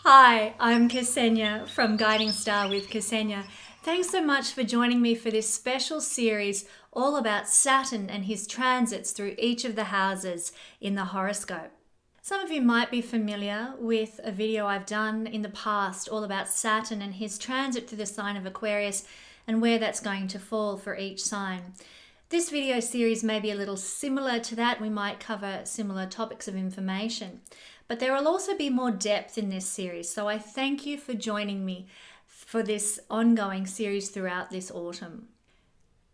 Hi, I'm Kesenya from Guiding Star with Kesenya. Thanks so much for joining me for this special series all about Saturn and his transits through each of the houses in the horoscope. Some of you might be familiar with a video I've done in the past all about Saturn and his transit through the sign of Aquarius and where that's going to fall for each sign. This video series may be a little similar to that. We might cover similar topics of information. But there will also be more depth in this series, so I thank you for joining me for this ongoing series throughout this autumn.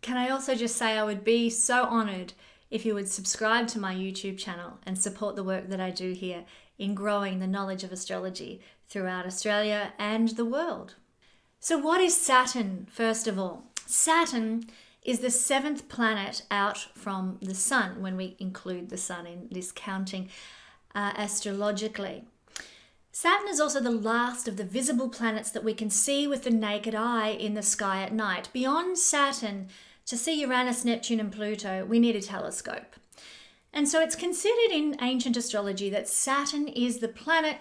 Can I also just say I would be so honoured if you would subscribe to my YouTube channel and support the work that I do here in growing the knowledge of astrology throughout Australia and the world. So what is Saturn, first of all? Saturn is the seventh planet out from the Sun, when we include the Sun in this counting astrologically. Saturn is also the last of the visible planets that we can see with the naked eye in the sky at night. Beyond Saturn, to see Uranus, Neptune and Pluto, we need a telescope. And so it's considered in ancient astrology that Saturn is the planet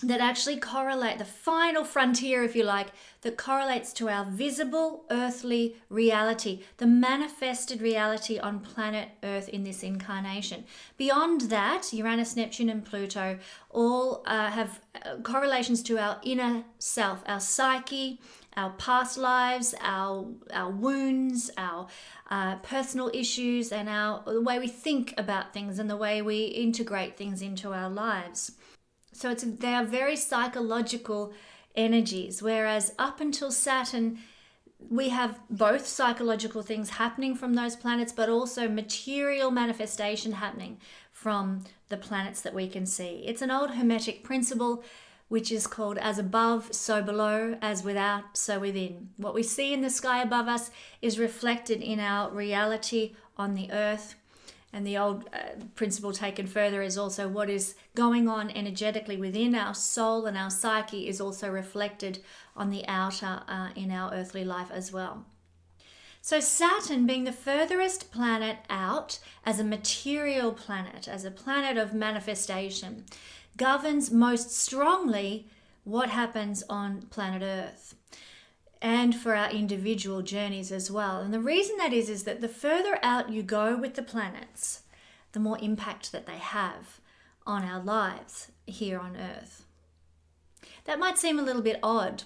that actually correlate, the final frontier, if you like, that correlates to our visible earthly reality, the manifested reality on planet Earth in this incarnation. Beyond that, Uranus, Neptune and Pluto all have correlations to our inner self, our psyche, our past lives, our wounds, our personal issues, and the way we think about things and the way we integrate things into our lives. So they are very psychological energies, whereas up until Saturn, we have both psychological things happening from those planets, but also material manifestation happening from the planets that we can see. It's an old Hermetic principle, which is called as above, so below, as without, so within. What we see in the sky above us is reflected in our reality on the earth. And the old principle taken further is also what is going on energetically within our soul and our psyche is also reflected on the outer in our earthly life as well. So Saturn, being the furthest planet out as a material planet, as a planet of manifestation, governs most strongly what happens on planet Earth, and for our individual journeys as well. And the reason that is that the further out you go with the planets, the more impact that they have on our lives here on Earth. That might seem a little bit odd.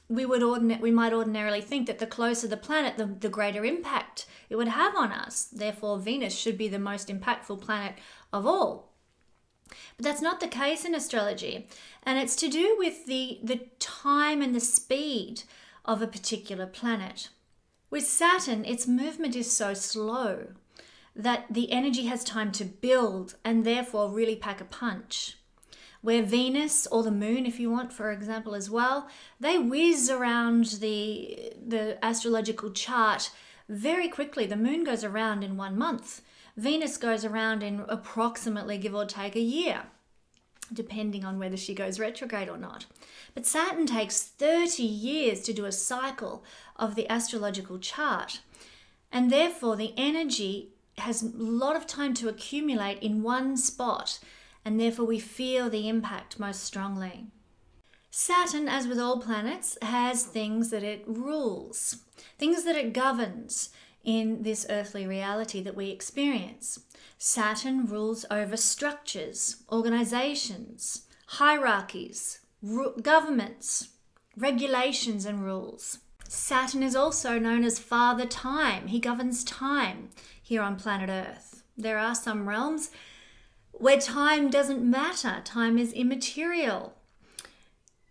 We might ordinarily think that the closer the planet, the greater impact it would have on us. Therefore, Venus should be the most impactful planet of all. But that's not the case in astrology, and it's to do with the time and the speed of a particular planet. With Saturn, its movement is so slow that the energy has time to build and therefore really pack a punch. Where Venus, or the moon if you want, for example, as well, they whiz around the astrological chart very quickly. The moon goes around in 1 month. Venus goes around in approximately, give or take, a year, depending on whether she goes retrograde or not. But Saturn takes 30 years to do a cycle of the astrological chart. And therefore, the energy has a lot of time to accumulate in one spot. And therefore, we feel the impact most strongly. Saturn, as with all planets, has things that it rules, things that it governs in this earthly reality that we experience. Saturn rules over structures, organizations, hierarchies, governments, regulations and rules. Saturn is also known as Father Time. He governs time here on planet Earth. There are some realms where time doesn't matter. Time is immaterial.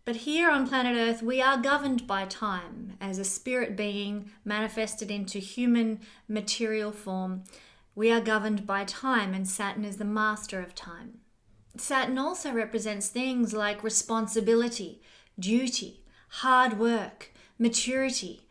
But here on planet Earth, we are governed by time as a spirit being manifested into human material form. We are governed by time, and Saturn is the master of time. Saturn also represents things like responsibility, duty, hard work, maturity,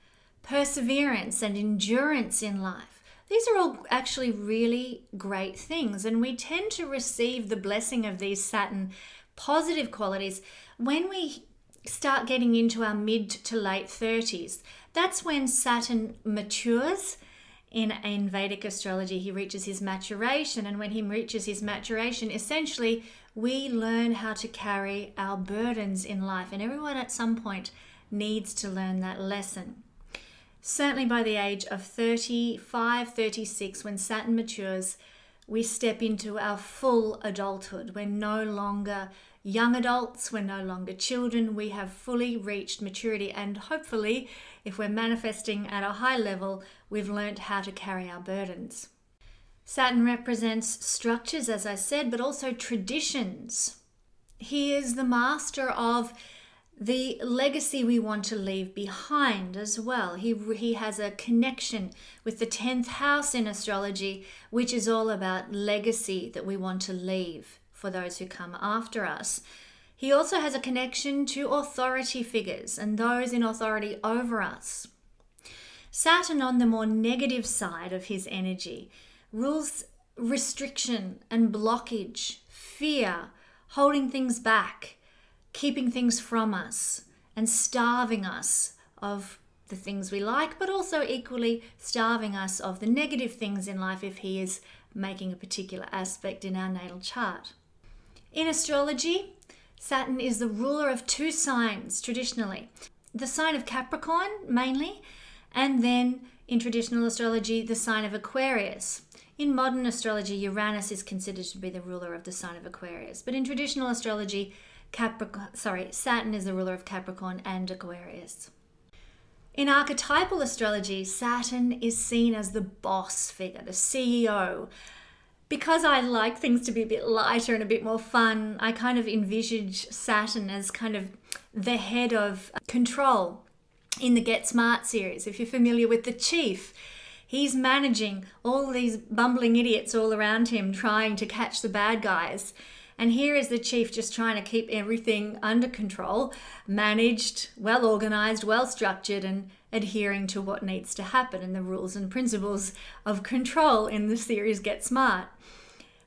perseverance, and endurance in life. These are all actually really great things, and we tend to receive the blessing of these Saturn positive qualities when we start getting into our mid to late 30s. That's when Saturn matures in Vedic astrology, he reaches his maturation. And when he reaches his maturation, essentially, we learn how to carry our burdens in life. And everyone at some point needs to learn that lesson. Certainly by the age of 35, 36, when Saturn matures, we step into our full adulthood. We're no longer young adults, we're no longer children, we have fully reached maturity, and hopefully, if we're manifesting at a high level, we've learned how to carry our burdens. Saturn represents structures, as I said, but also traditions. He is the master of the legacy we want to leave behind as well. He has a connection with the 10th house in astrology, which is all about legacy that we want to leave for those who come after us. He also has a connection to authority figures and those in authority over us. Saturn, on the more negative side of his energy, rules restriction and blockage, fear, holding things back, keeping things from us, and starving us of the things we like, but also equally starving us of the negative things in life if he is making a particular aspect in our natal chart. In astrology, Saturn is the ruler of two signs traditionally. The sign of Capricorn mainly, and then in traditional astrology, the sign of Aquarius. In modern astrology, Uranus is considered to be the ruler of the sign of Aquarius. But in traditional astrology, Saturn is the ruler of Capricorn and Aquarius. In archetypal astrology, Saturn is seen as the boss figure, the CEO. Because I like things to be a bit lighter and a bit more fun, I kind of envisage Saturn as kind of the head of control in the Get Smart series. If you're familiar with the Chief, he's managing all these bumbling idiots all around him trying to catch the bad guys. And here is the Chief just trying to keep everything under control, managed, well organized, well structured, and adhering to what needs to happen and the rules and principles of control in the series Get Smart.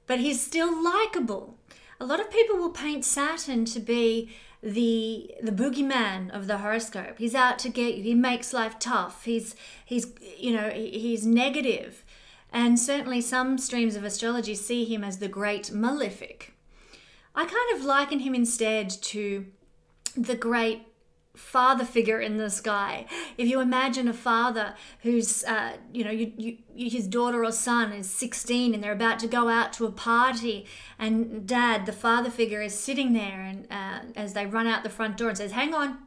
But he's still likable. A lot of people will paint Saturn to be the boogeyman of the horoscope. He's out to get you. He makes life tough. He's negative. And certainly some streams of astrology see him as the great malefic. I kind of liken him instead to the great father figure in the sky. If you imagine a father who's, his daughter or son is 16 and they're about to go out to a party, and dad, the father figure, is sitting there, and as they run out the front door and says, "Hang on,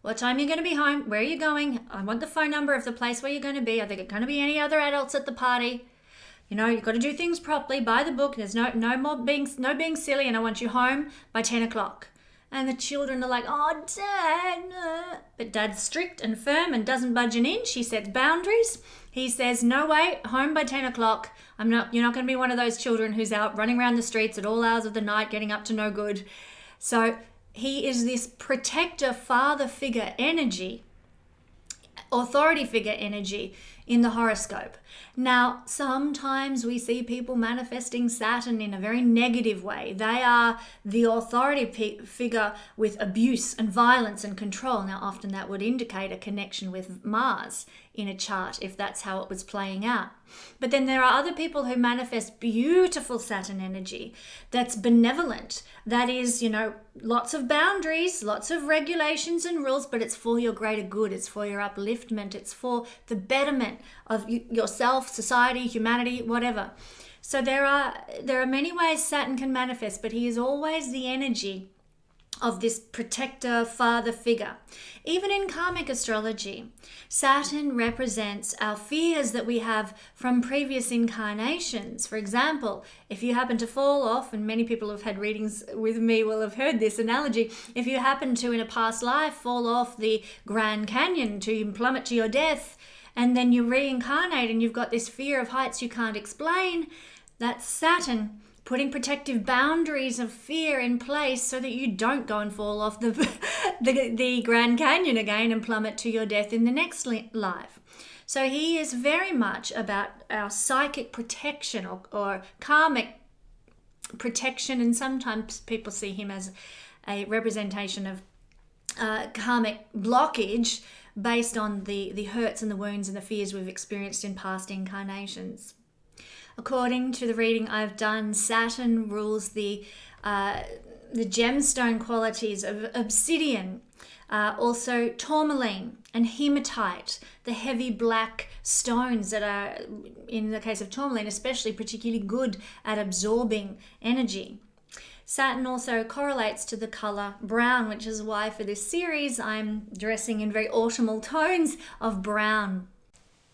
what time are you going to be home? Where are you going? I want the phone number of the place where you're going to be. Are there going to be any other adults at the party? You've got to do things properly, by the book. There's no being silly, and I want you home by 10 o'clock. And the children are like, "Oh, Dad." But Dad's strict and firm and doesn't budge an inch. He sets boundaries. He says, "No way, home by 10 o'clock. You're not going to be one of those children who's out running around the streets at all hours of the night, getting up to no good." So he is this protector, father figure energy, authority figure energy in the horoscope. Now, sometimes we see people manifesting Saturn in a very negative way. They are the authority figure with abuse and violence and control. Now, often that would indicate a connection with Mars in a chart if that's how it was playing out. But then there are other people who manifest beautiful Saturn energy that's benevolent. That is, lots of boundaries, lots of regulations and rules, but it's for your greater good. It's for your upliftment. It's for the betterment of yourself, society, humanity, whatever. So there are many ways Saturn can manifest, but he is always the energy of this protector father figure. Even in karmic astrology, Saturn represents our fears that we have from previous incarnations. For example, if you happen to fall off, and many people who've had readings with me will have heard this analogy, if you happen to in a past life fall off the Grand Canyon to plummet to your death, and then you reincarnate and you've got this fear of heights you can't explain, that's Saturn putting protective boundaries of fear in place so that you don't go and fall off the Grand Canyon again and plummet to your death in the next life. So he is very much about our psychic protection or karmic protection, and sometimes people see him as a representation of karmic blockage, based on the hurts and the wounds and the fears we've experienced in past incarnations. According to the reading I've done, Saturn rules the gemstone qualities of obsidian, also tourmaline and hematite, the heavy black stones that are, in the case of tourmaline especially, particularly good at absorbing energy. Saturn also correlates to the color brown, which is why for this series I'm dressing in very autumnal tones of brown.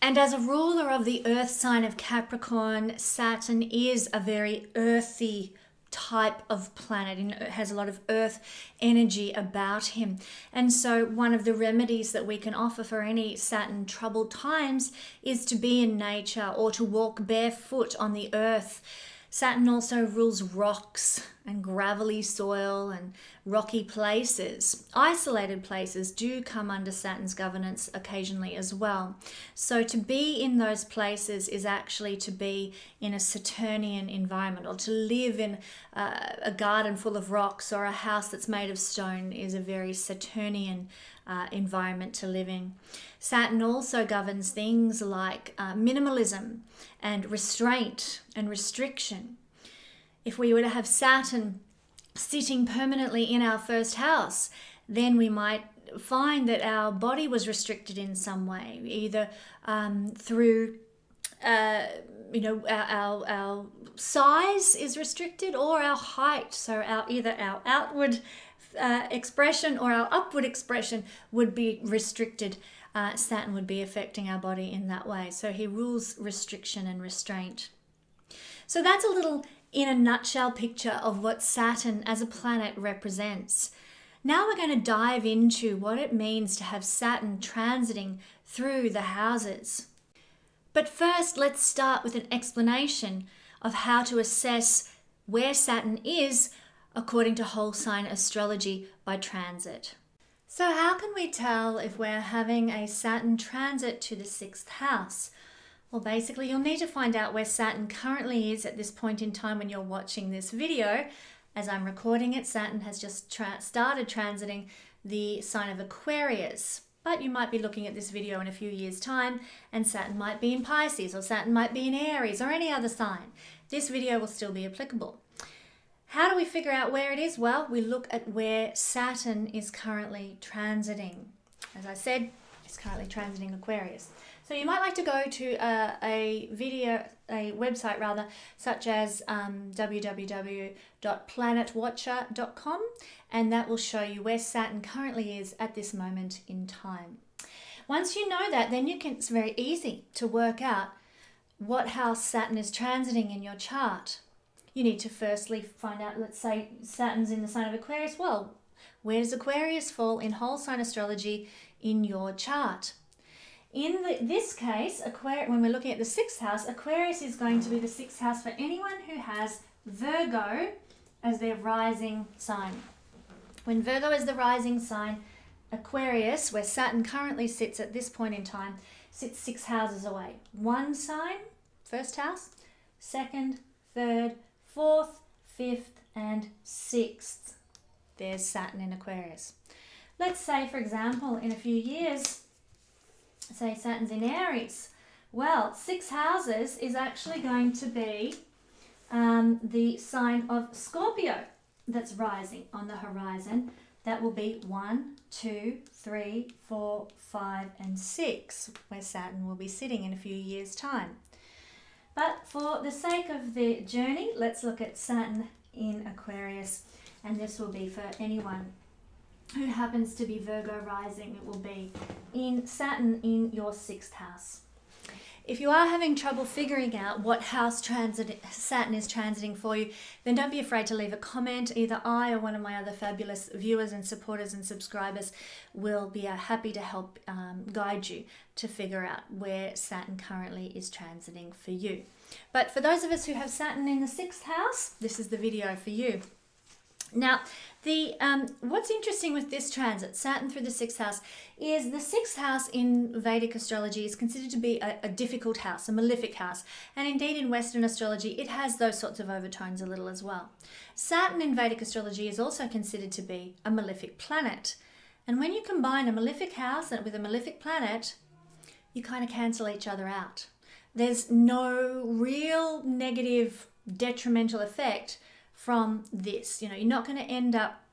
And as a ruler of the earth sign of Capricorn, Saturn is a very earthy type of planet, and it has a lot of earth energy about him. And so one of the remedies that we can offer for any Saturn troubled times is to be in nature or to walk barefoot on the earth. Saturn also rules rocks and gravelly soil and rocky places. Isolated places do come under Saturn's governance occasionally as well. So to be in those places is actually to be in a Saturnian environment, or to live in a garden full of rocks or a house that's made of stone is a very Saturnian environment to live in. Saturn also governs things like minimalism and restraint and restriction. If we were to have Saturn sitting permanently in our first house, then we might find that our body was restricted in some way, either through our size is restricted, or our height. So either our outward expression or our upward expression would be restricted. Saturn would be affecting our body in that way. So he rules restriction and restraint. So that's a little, in a nutshell, picture of what Saturn as a planet represents. Now we're going to dive into what it means to have Saturn transiting through the houses. But first, let's start with an explanation of how to assess where Saturn is according to whole sign astrology by transit. So how can we tell if we're having a Saturn transit to the 6th house? Well, basically you'll need to find out where Saturn currently is at this point in time when you're watching this video. As I'm recording it, Saturn has just started transiting the sign of Aquarius. But you might be looking at this video in a few years' time and Saturn might be in Pisces, or Saturn might be in Aries, or any other sign. This video will still be applicable. How do we figure out where it is? Well, we look at where Saturn is currently transiting. As I said, it's currently transiting Aquarius. So you might like to go to a website such as www.planetwatcher.com, and that will show you where Saturn currently is at this moment in time. Once you know that, then it's very easy to work out what house Saturn is transiting in your chart. You need to firstly find out, let's say Saturn's in the sign of Aquarius. Well, where does Aquarius fall in whole sign astrology in your chart? In this case, when we're looking at the 6th house, Aquarius is going to be the 6th house for anyone who has Virgo as their rising sign. When Virgo is the rising sign, Aquarius, where Saturn currently sits at this point in time, sits 6 houses away. One sign, 1st house, 2nd, 3rd, 4th, 5th, and 6th. There's Saturn in Aquarius. Let's say, for example, in a few years, say Saturn's in Aries. Well, 6 houses is actually going to be the sign of Scorpio that's rising on the horizon. That will be 1, 2, 3, 4, 5, and 6, where Saturn will be sitting in a few years' time. But for the sake of the journey, let's look at Saturn in Aquarius, and this will be for anyone who happens to be Virgo rising. It will be in Saturn in your 6th house. If you are having trouble figuring out what house Saturn is transiting for you, then don't be afraid to leave a comment. Either I or one of my other fabulous viewers and supporters and subscribers will be happy to help guide you to figure out where Saturn currently is transiting for you. But for those of us who have Saturn in the 6th house, this is the video for you. Now, what's interesting with this transit, Saturn through the 6th house, is the 6th house in Vedic astrology is considered to be a difficult house, a malefic house. And indeed in Western astrology, it has those sorts of overtones a little as well. Saturn in Vedic astrology is also considered to be a malefic planet. And when you combine a malefic house with a malefic planet, you kind of cancel each other out. There's no real negative detrimental effect from this. You're not going to end up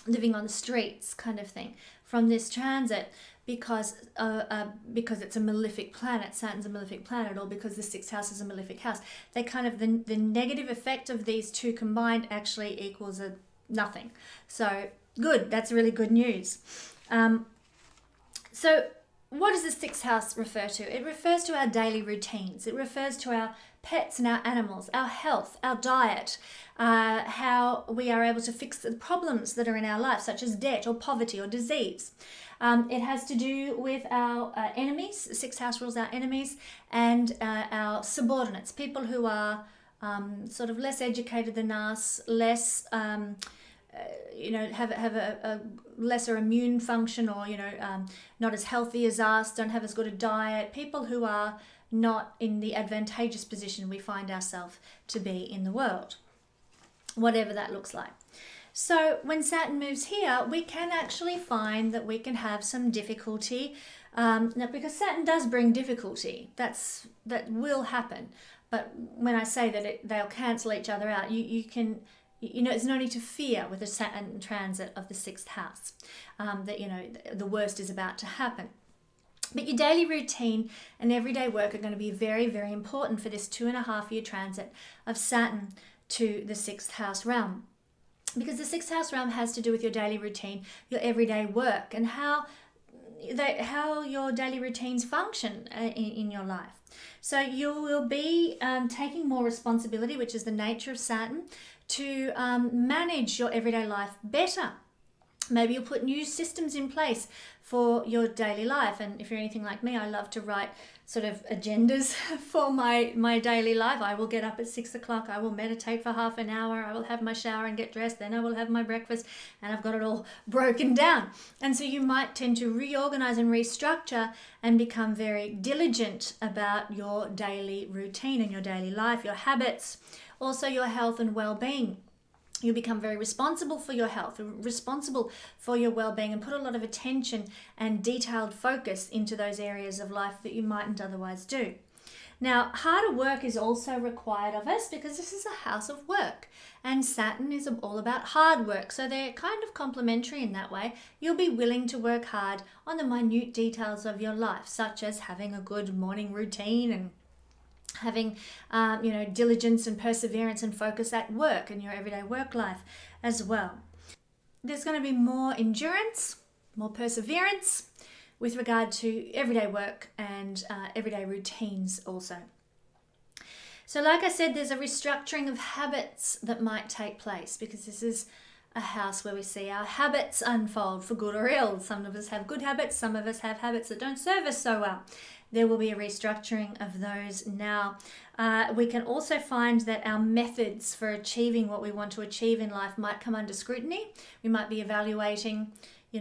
living on the streets kind of thing from this transit because it's a malefic planet, Saturn's a malefic planet, or because the sixth house is a malefic house. They kind of, the negative effect of these two combined actually equals a nothing. So good, that's really good news. So what does the sixth house refer to? It refers to our daily routines. It refers to our pets and our animals, our health, our diet, how we are able to fix the problems that are in our life, such as debt or poverty or disease. It has to do with our enemies. The sixth house rules our enemies and our subordinates, people who are sort of less educated than us, less have a lesser immune function, or not as healthy as us, don't have as good a diet, people who are not in the advantageous position we find ourselves to be in the world, whatever that looks like. So when Saturn moves here, we can actually find that we can have some difficulty, now because Saturn does bring difficulty, that will happen. But when I say that they'll cancel each other out, you can, there's no need to fear with the Saturn transit of the sixth house, that the worst is about to happen. But your daily routine and everyday work are going to be very, very important for this 2.5-year transit of Saturn to the sixth house realm. Because the sixth house realm has to do with your daily routine, your everyday work, and how your daily routines function in your life. So you will be taking more responsibility, which is the nature of Saturn, to manage your everyday life better. Maybe you'll put new systems in place for your daily life. And if you're anything like me, I love to write sort of agendas for my daily life. I will get up at 6 o'clock. I will meditate for half an hour. I will have my shower and get dressed. Then I will have my breakfast, and I've got it all broken down. And so you might tend to reorganize and restructure and become very diligent about your daily routine and your daily life, your habits, also your health and well-being. You become very responsible for your health, responsible for your well-being, and put a lot of attention and detailed focus into those areas of life that you mightn't otherwise do. Now, harder work is also required of us because this is a house of work, and Saturn is all about hard work. So they're kind of complementary in that way. You'll be willing to work hard on the minute details of your life, such as having a good morning routine and having diligence and perseverance and focus at work and your everyday work life as well. There's going to be more endurance, more perseverance with regard to everyday work and everyday routines also. So like I said, there's a restructuring of habits that might take place because this is a house where we see our habits unfold for good or ill. Some of us have good habits, some of us have habits that don't serve us so well. There will be a restructuring of those now. We can also find that our methods for achieving what we want to achieve in life might come under scrutiny. We might be evaluating,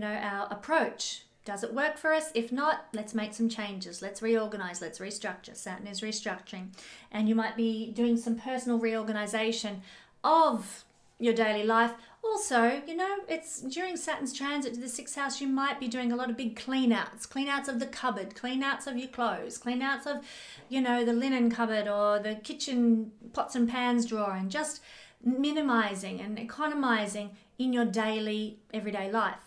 our approach. Does it work for us? If not, let's make some changes. Let's reorganize, let's restructure. Saturn is restructuring. And you might be doing some personal reorganization of your daily life. Also, it's during Saturn's transit to the sixth house, you might be doing a lot of big clean-outs of the cupboard, clean-outs of your clothes, clean-outs of, the linen cupboard or the kitchen pots and pans drawer, and just minimizing and economizing in your daily, everyday life.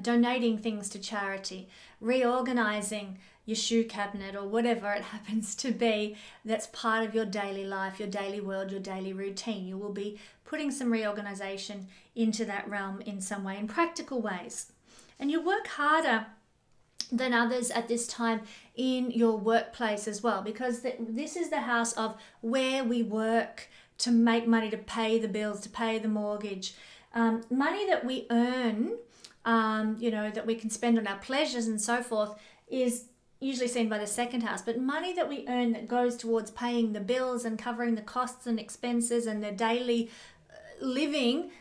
Donating things to charity, reorganizing your shoe cabinet or whatever it happens to be that's part of your daily life, your daily world, your daily routine. You will be putting some reorganization into that realm in some way, in practical ways. And you work harder than others at this time in your workplace as well, because this is the house of where we work to make money, to pay the bills, to pay the mortgage. Money that we earn, that we can spend on our pleasures and so forth, is usually seen by the second house, but money that we earn that goes towards paying the bills and covering the costs and expenses and the daily living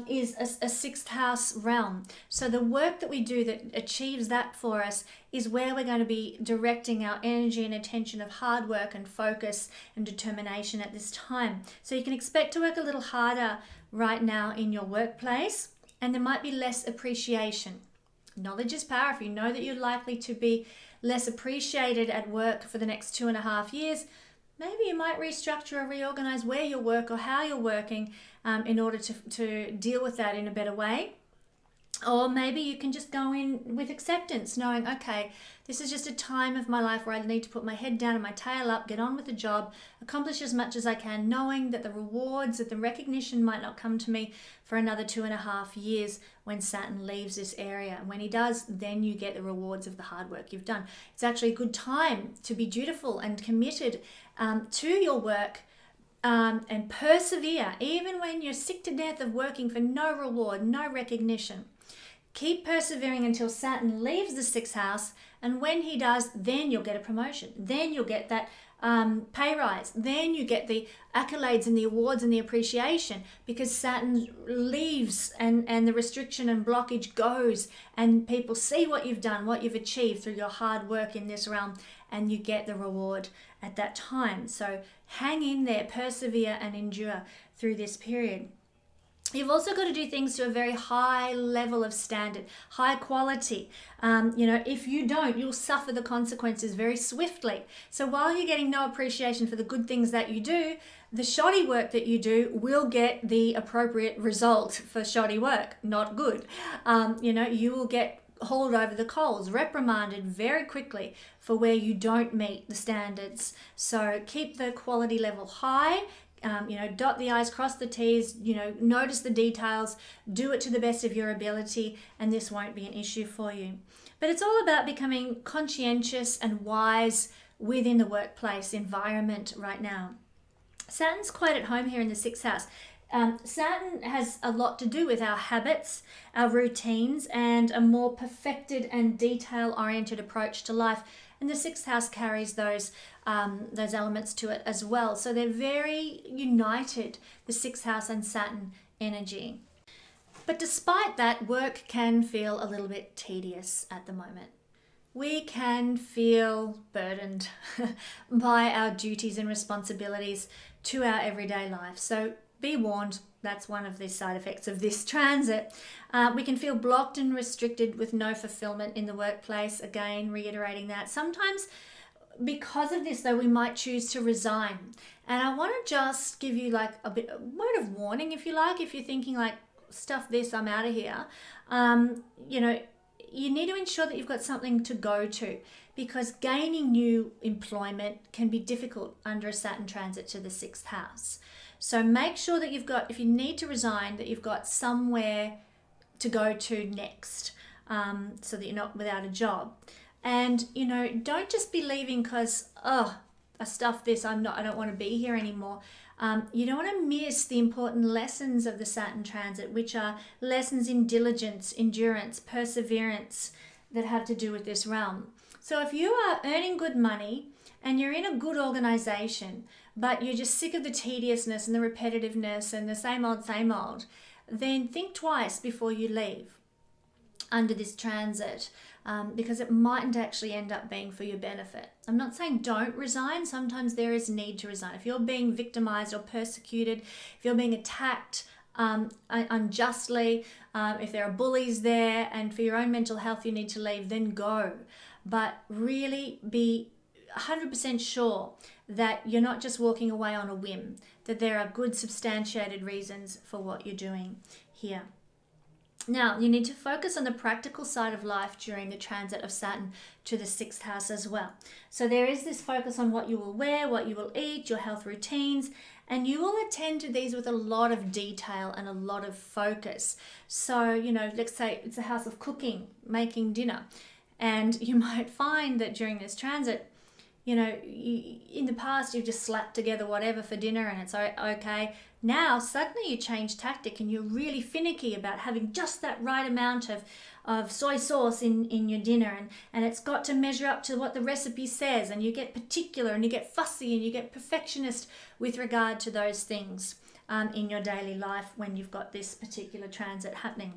is a sixth house realm. So the work that we do that achieves that for us is where we're going to be directing our energy and attention of hard work and focus and determination at this time. So you can expect to work a little harder right now in your workplace and there might be less appreciation. Knowledge is power. If you know that you're likely to be less appreciated at work for the next 2.5 years, maybe you might restructure or reorganize where you work or how you're working in order to deal with that in a better way. Or maybe you can just go in with acceptance, knowing, okay, this is just a time of my life where I need to put my head down and my tail up, get on with the job, accomplish as much as I can, knowing that the rewards, that the recognition might not come to me for another 2.5 years when Saturn leaves this area. And when he does, then you get the rewards of the hard work you've done. It's actually a good time to be dutiful and committed to your work, and persevere, even when you're sick to death of working for no reward, no recognition. Keep persevering until Saturn leaves the 6th house, and when he does, then you'll get a promotion. Then you'll get that pay rise. Then you get the accolades and the awards and the appreciation, because Saturn leaves and the restriction and blockage goes, and people see what you've done, what you've achieved through your hard work in this realm, and you get the reward at that time. So hang in there, persevere and endure through this period. You've also got to do things to a very high level of standard, high quality. If you don't, you'll suffer the consequences very swiftly. So while you're getting no appreciation for the good things that you do, the shoddy work that you do will get the appropriate result for shoddy work, not good. You will get hauled over the coals, reprimanded very quickly for where you don't meet the standards. So keep the quality level high. Dot the I's, cross the T's, notice the details, do it to the best of your ability, and this won't be an issue for you. But it's all about becoming conscientious and wise within the workplace environment right now. Saturn's quite at home here in the 6th house. Saturn has a lot to do with our habits, our routines, and a more perfected and detail-oriented approach to life. And the 6th house carries those elements to it as well. So they're very united, the 6th house and Saturn energy. But despite that, work can feel a little bit tedious at the moment. We can feel burdened by our duties and responsibilities to our everyday life. So be warned, that's one of the side effects of this transit. We can feel blocked and restricted with no fulfillment in the workplace. Again, reiterating that. Sometimes because of this, though, we might choose to resign. And I want to just give you like a word of warning, if you like, if you're thinking like, stuff this, I'm out of here. You need to ensure that you've got something to go to, because gaining new employment can be difficult under a Saturn transit to the 6th house. So make sure that you've got, if you need to resign, that you've got somewhere to go to next, so that you're not without a job. And, don't just be leaving because, I stuffed this, I don't want to be here anymore. You don't want to miss the important lessons of the Saturn transit, which are lessons in diligence, endurance, perseverance that have to do with this realm. So if you are earning good money and you're in a good organization, but you're just sick of the tediousness and the repetitiveness and the same old, then think twice before you leave under this transit, because it mightn't actually end up being for your benefit. I'm not saying don't resign. Sometimes there is need to resign. If you're being victimized or persecuted, if you're being attacked unjustly, if there are bullies there, and for your own mental health you need to leave, then go. But really be 100% sure that you're not just walking away on a whim, that there are good substantiated reasons for what you're doing here. Now, you need to focus on the practical side of life during the transit of Saturn to the 6th house as well. So there is this focus on what you will wear, what you will eat, your health routines, and you will attend to these with a lot of detail and a lot of focus. So, let's say it's a house of cooking, making dinner, and you might find that during this transit, in the past you've just slapped together whatever for dinner and it's okay. Now suddenly you change tactic and you're really finicky about having just that right amount of soy sauce in your dinner, and it's got to measure up to what the recipe says, and you get particular and you get fussy and you get perfectionist with regard to those things in your daily life when you've got this particular transit happening.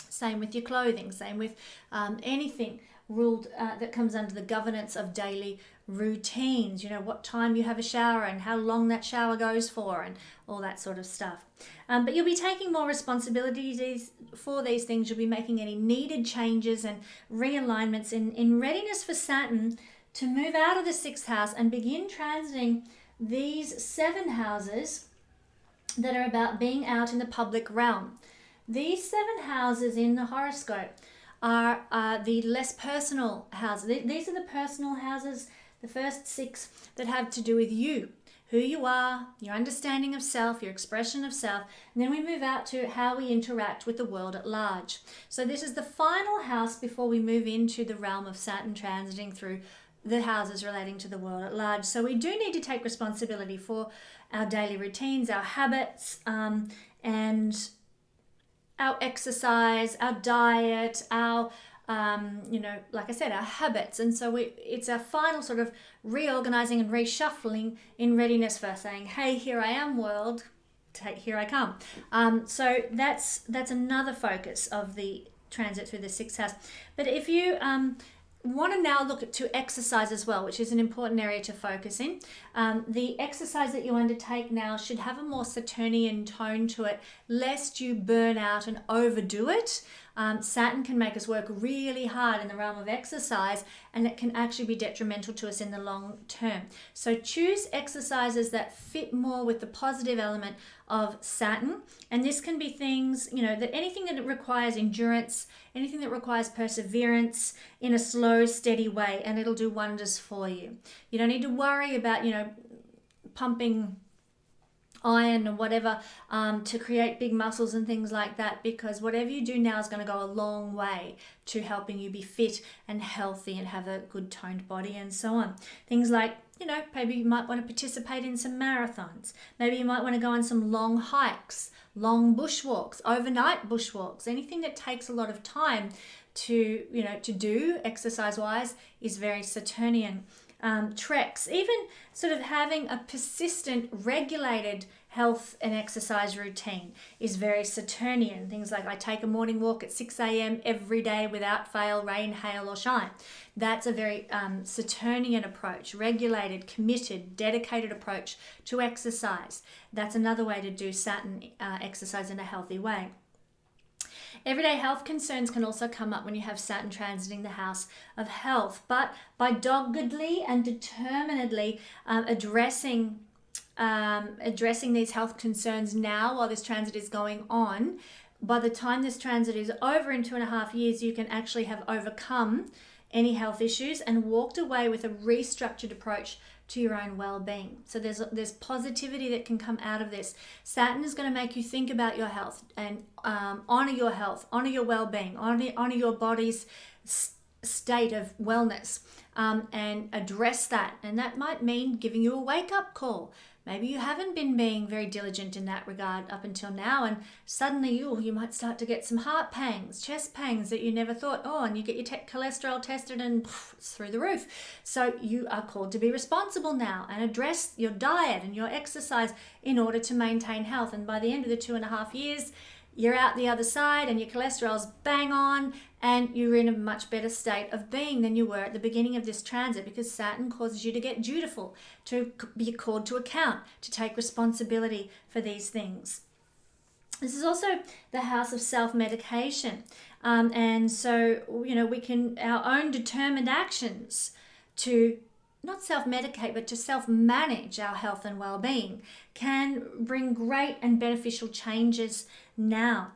Same with your clothing, same with anything ruled that comes under the governance of daily routines, what time you have a shower and how long that shower goes for and all that sort of stuff. But you'll be taking more responsibilities for these things. You'll be making any needed changes and realignments in readiness for Saturn to move out of the 6th house and begin transiting these 7 houses that are about being out in the public realm. These 7 houses in the horoscope are the less personal houses. These are the personal houses, the first 6 that have to do with you, who you are, your understanding of self, your expression of self, and then we move out to how we interact with the world at large. So this is the final house before we move into the realm of Saturn transiting through the houses relating to the world at large. So we do need to take responsibility for our daily routines, our habits, and our exercise, our diet, our like I said, our habits. And so it's our final sort of reorganizing and reshuffling in readiness for saying, hey, here I am, world, here I come. So that's another focus of the transit through the 6th house. But if you want to now look to exercise as well, which is an important area to focus in. The exercise that you undertake now should have a more Saturnian tone to it, lest you burn out and overdo it. Saturn can make us work really hard in the realm of exercise, and it can actually be detrimental to us in the long term. So choose exercises that fit more with the positive element of Saturn, and this can be things, that anything that requires endurance, anything that requires perseverance in a slow, steady way, and it'll do wonders for you. You don't need to worry about, pumping iron or whatever to create big muscles and things like that, because whatever you do now is going to go a long way to helping you be fit and healthy and have a good toned body and so on. Things like, maybe you might want to participate in some marathons. Maybe you might want to go on some long hikes, long bushwalks, overnight bushwalks. Anything that takes a lot of time to do exercise-wise is very Saturnian. Treks, even sort of having a persistent, regulated health and exercise routine is very Saturnian. Things like I take a morning walk at 6 a.m. every day without fail, rain, hail or shine. That's a very Saturnian approach, regulated, committed, dedicated approach to exercise. That's another way to do Saturn exercise in a healthy way. Everyday health concerns can also come up when you have Saturn transiting the house of health, but by doggedly and determinedly addressing these health concerns now while this transit is going on, by the time this transit is over in 2.5 years, you can actually have overcome any health issues and walked away with a restructured approach to your own well-being. So there's positivity that can come out of this. Saturn is going to make you think about your health and honor your health, honor your well-being, honor your body's state of wellness, and address that. And that might mean giving you a wake-up call. Maybe you haven't been being very diligent in that regard up until now, and suddenly you might start to get some heart pangs, chest pangs that you never thought, and you get your cholesterol tested and it's through the roof. So you are called to be responsible now and address your diet and your exercise in order to maintain health. And by the end of the 2.5 years, you're out the other side and your cholesterol's bang on and you're in a much better state of being than you were at the beginning of this transit, because Saturn causes you to get dutiful, to be called to account, to take responsibility for these things. This is also the house of self-medication. And so, we can, our own determined actions to not self-medicate, but to self-manage our health and well-being can bring great and beneficial changes now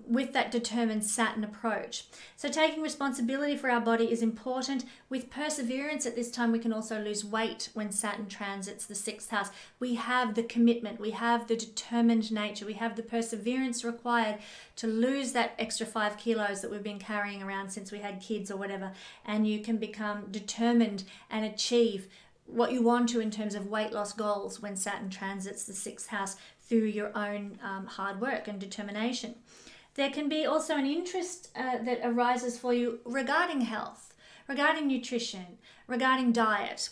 with that determined Saturn approach. So taking responsibility for our body is important. With perseverance at this time, we can also lose weight when Saturn transits the 6th house. We have the commitment, we have the determined nature, we have the perseverance required to lose that extra 5 kilos that we've been carrying around since we had kids or whatever, and you can become determined and achieve what you want to in terms of weight loss goals when Saturn transits the 6th house through your own hard work and determination. There can be also an interest that arises for you regarding health, regarding nutrition, regarding diet.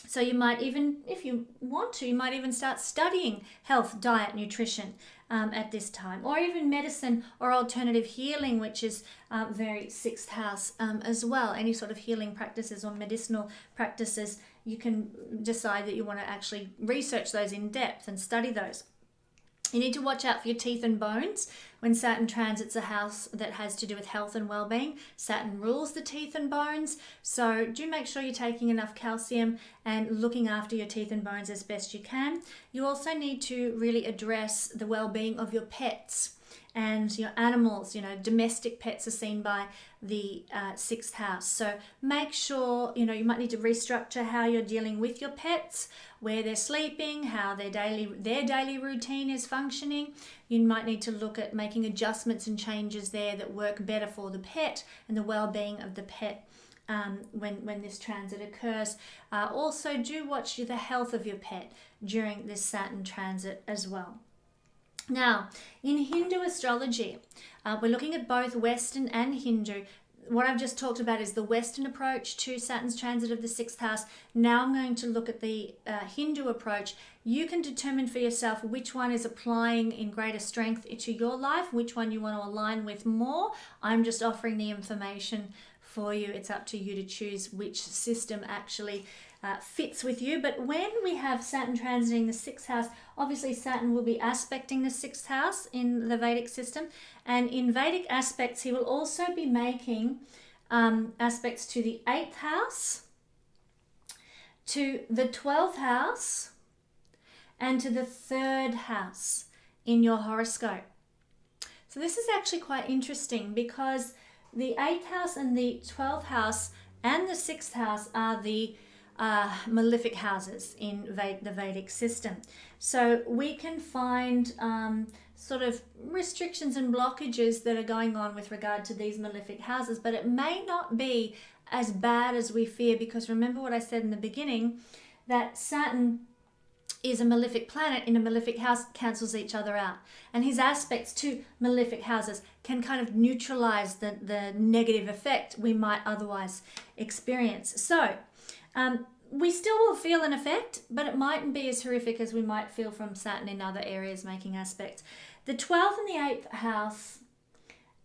So you might even, if you want to, you might even start studying health, diet, nutrition, at this time, or even medicine or alternative healing, which is very sixth house as well. Any sort of healing practices or medicinal practices, you can decide that you want to actually research those in depth and study those. You need to watch out for your teeth and bones when Saturn transits a house that has to do with health and well-being. Saturn rules the teeth and bones, so do make sure you're taking enough calcium and looking after your teeth and bones as best you can. You also need to really address the well-being of your pets and your animals. You know, domestic pets are seen by the sixth house. So make sure, you know, you might need to restructure how you're dealing with your pets, where they're sleeping, how their daily routine is functioning. You might need to look at making adjustments and changes there that work better for the pet and the well-being of the pet when this transit occurs. Also, do watch the health of your pet during this Saturn transit as well. Now, in Hindu astrology, we're looking at both Western and Hindu. What I've just talked about is the Western approach to Saturn's transit of the sixth house. Now I'm going to look at the Hindu approach. You can determine for yourself which one is applying in greater strength to your life, which one you want to align with more. I'm just offering the information for you. It's up to you to choose which system actually fits with you. But when we have Saturn transiting the sixth house, obviously Saturn will be aspecting the sixth house in the Vedic system, and in Vedic aspects he will also be making aspects to the 8th house, to the 12th house, and to the 3rd house in your horoscope. So this is actually quite interesting, because the 8th house and the 12th house and the 6th house are the malefic houses in the Vedic system. So we can find sort of restrictions and blockages that are going on with regard to these malefic houses, but it may not be as bad as we fear, because remember what I said in the beginning, that Saturn is a malefic planet in a malefic house, cancels each other out, and his aspects to malefic houses can kind of neutralize the negative effect we might otherwise experience. So we still will feel an effect, but it mightn't be as horrific as we might feel from Saturn in other areas making aspects. The 12th and the 8th house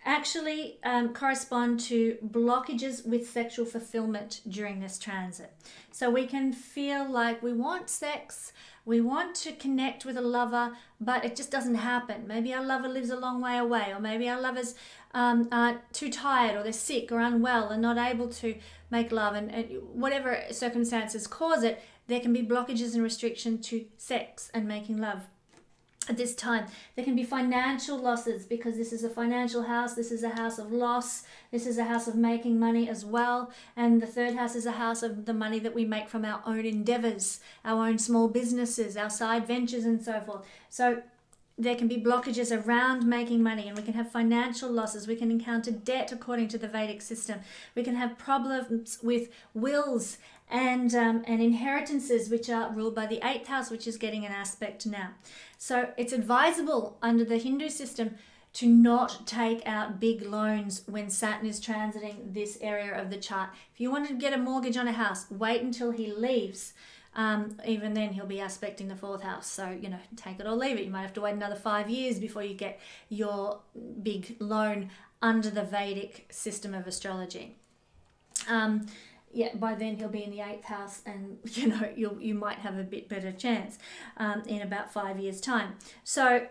actually correspond to blockages with sexual fulfillment during this transit. So we can feel like we want sex, we want to connect with a lover, but it just doesn't happen. Maybe our lover lives a long way away, or maybe our lovers are too tired, or they're sick or unwell and not able to make love, and whatever circumstances cause it, there can be blockages and restriction to sex and making love. At this time, there can be financial losses, because this is a financial house, this is a house of loss, this is a house of making money as well, and the 3rd house is a house of the money that we make from our own endeavors, our own small businesses, our side ventures and so forth. So there can be blockages around making money, and we can have financial losses. We can encounter debt according to the Vedic system. We can have problems with wills and inheritances, which are ruled by the 8th house, which is getting an aspect now. So it's advisable under the Hindu system to not take out big loans when Saturn is transiting this area of the chart. If you want to get a mortgage on a house, wait until he leaves. Even then he'll be aspecting the 4th house, so you know, take it or leave it. You might have to wait another 5 years before you get your big loan under the Vedic system of astrology. By then he'll be in the 8th house, and you know, you might have a bit better chance in about 5 years time. So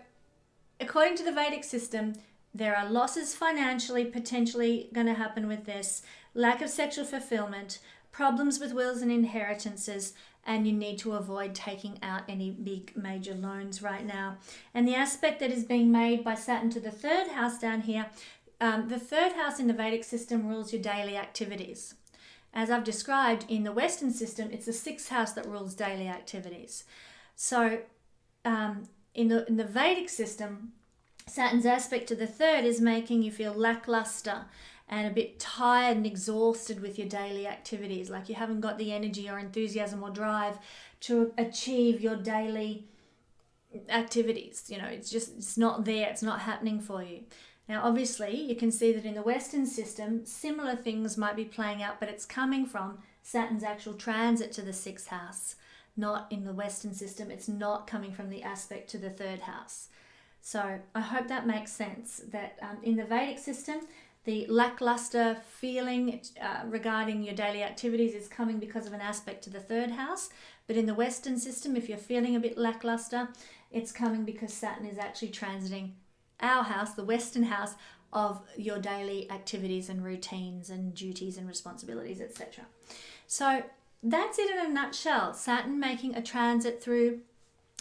according to the Vedic system, there are losses financially potentially going to happen with this, lack of sexual fulfillment, problems with wills and inheritances, and you need to avoid taking out any big major loans right now. And the aspect that is being made by Saturn to the 3rd house down here, the 3rd house in the Vedic system rules your daily activities. As I've described, in the Western system, it's the 6th house that rules daily activities. So in the Vedic system, Saturn's aspect to the 3rd is making you feel lackluster and a bit tired and exhausted with your daily activities, like you haven't got the energy or enthusiasm or drive to achieve your daily activities. You know, it's not there, it's not happening for you. Now, obviously, you can see that in the Western system, similar things might be playing out, but it's coming from Saturn's actual transit to the 6th house, not in the Western system. It's not coming from the aspect to the 3rd house. So I hope that makes sense, that in the Vedic system, the lackluster feeling regarding your daily activities is coming because of an aspect to the third house. But in the Western system, if you're feeling a bit lackluster, it's coming because Saturn is actually transiting our house, the Western house, of your daily activities and routines and duties and responsibilities, etc. So that's it in a nutshell. Saturn making a transit through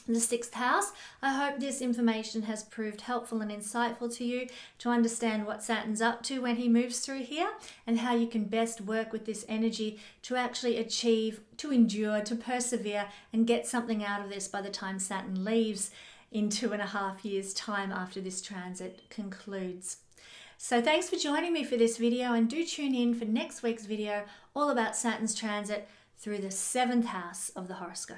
the 6th house. I hope this information has proved helpful and insightful to you to understand what Saturn's up to when he moves through here, and how you can best work with this energy to actually achieve, to endure, to persevere, and get something out of this by the time Saturn leaves in 2.5 years' time after this transit concludes. So thanks for joining me for this video, and do tune in for next week's video all about Saturn's transit through the 7th house of the horoscope.